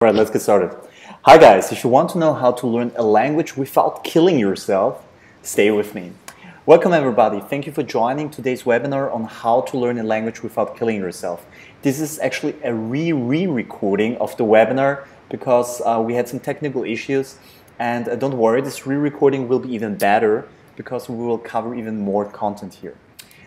All right, let's get started. Hi guys, if you want to know how to learn a language without killing yourself, stay with me. Welcome everybody. Thank you for joining today's webinar on how to learn a language without killing yourself. This is actually a re-recording of the webinar because we had some technical issues, and don't worry, this re-recording will be even better because we will cover even more content here.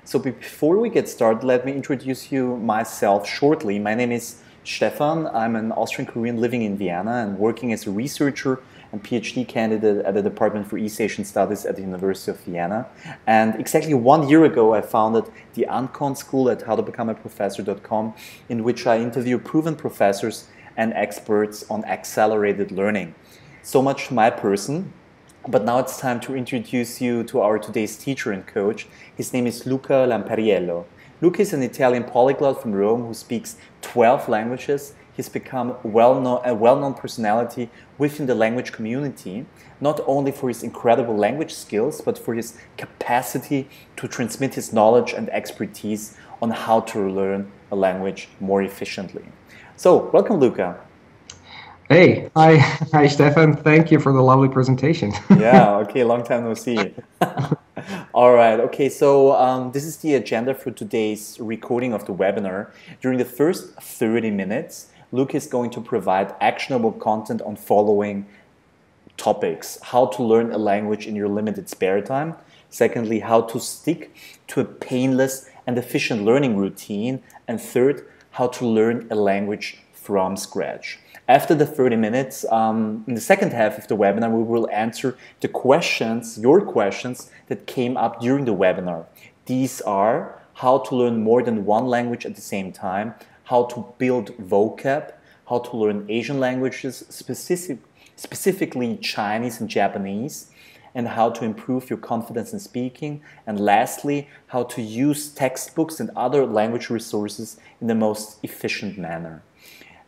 So before we get started, let me introduce you myself shortly. My name is Stefan. I'm an Austrian Korean living in Vienna and working as a researcher and PhD candidate at the Department for East Asian Studies at the University of Vienna. And exactly 1 year ago, I founded the Uncon School at howtobecomeaprofessor.com, in which I interview proven professors and experts on accelerated learning. So much my person. But now it's time to introduce you to our today's teacher and coach. His name is Luca Lampariello. Luca is an Italian polyglot from Rome who speaks 12 languages. He's become a well-known personality within the language community, not only for his incredible language skills, but for his capacity to transmit his knowledge and expertise on how to learn a language more efficiently. So, welcome, Luca. Hey, hi, Stefan. Thank you for the lovely presentation. Yeah, okay, long time no see. All right, okay, so this is the agenda for today's recording of the webinar. During the first 30 minutes, Luke is going to provide actionable content on following topics: how to learn a language in your limited spare time. Secondly, how to stick to a painless and efficient learning routine. And third, how to learn a language from scratch. After the 30 minutes, in the second half of the webinar, we will answer the questions, your questions that came up during the webinar. These are how to learn more than one language at the same time, how to build vocab, how to learn Asian languages, specifically Chinese and Japanese, and how to improve your confidence in speaking. And lastly, how to use textbooks and other language resources in the most efficient manner.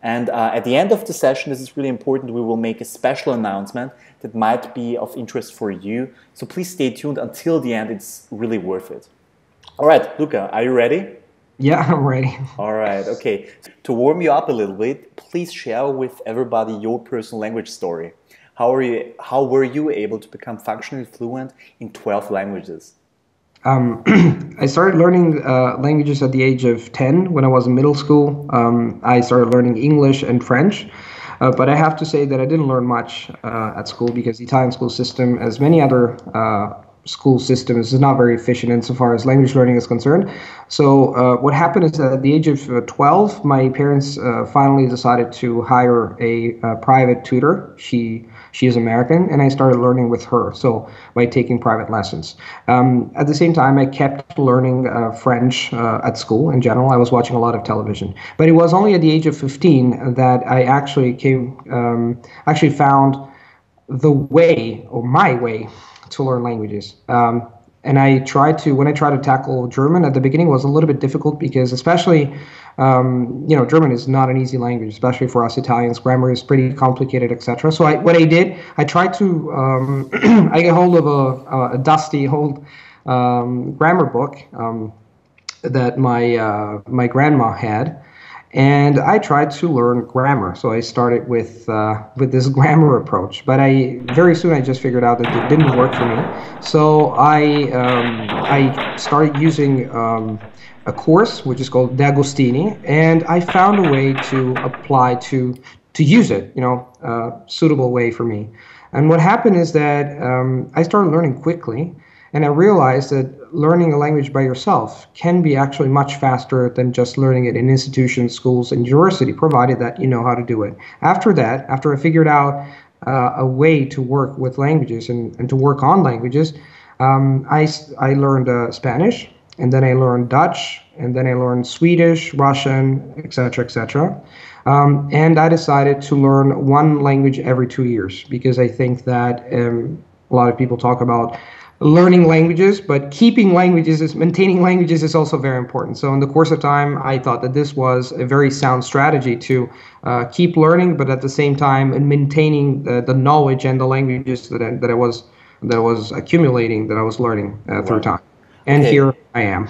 And at the end of the session, this is really important, we will make a special announcement that might be of interest for you. So please stay tuned until the end, it's really worth it. All right, Luca, are you ready? Yeah, I'm ready. All right, okay. To warm you up a little bit, please share with everybody your personal language story. How were you able to become functionally fluent in 12 languages? I started learning languages at the age of 10 when I was in middle school. I started learning English and French, but I have to say that I didn't learn much at school because the Italian school system, as many other school systems, is not very efficient insofar as language learning is concerned. So what happened is that at the age of 12, my parents finally decided to hire a private tutor. She is American, and I started learning with her, so by taking private lessons. At the same time, I kept learning French at school in general. I was watching a lot of television. But it was only at the age of 15 that I actually found the way, or my way, to learn languages. And when I tried to tackle German at the beginning, it was a little bit difficult because especially, German is not an easy language, especially for us Italians. Grammar is pretty complicated, etc. So what I did, I tried to, I get hold of a dusty old grammar book that my grandma had. And I tried to learn grammar, so I started with this grammar approach. But very soon I just figured out that it didn't work for me. So I started using a course which is called D'Agostini, and I found a way to apply to use it, suitable way for me. And what happened is that I started learning quickly. And I realized that learning a language by yourself can be actually much faster than just learning it in institutions, schools, and university, provided that you know how to do it. After that, after I figured out a way to work with languages and to work on languages, I learned Spanish, and then I learned Dutch, and then I learned Swedish, Russian, etc., etc. And I decided to learn one language every 2 years because I think that a lot of people talk about learning languages, but maintaining languages is also very important. So in the course of time, I thought that this was a very sound strategy to keep learning, but at the same time maintaining the knowledge and the languages that I was accumulating, that I was learning through time. And here I am.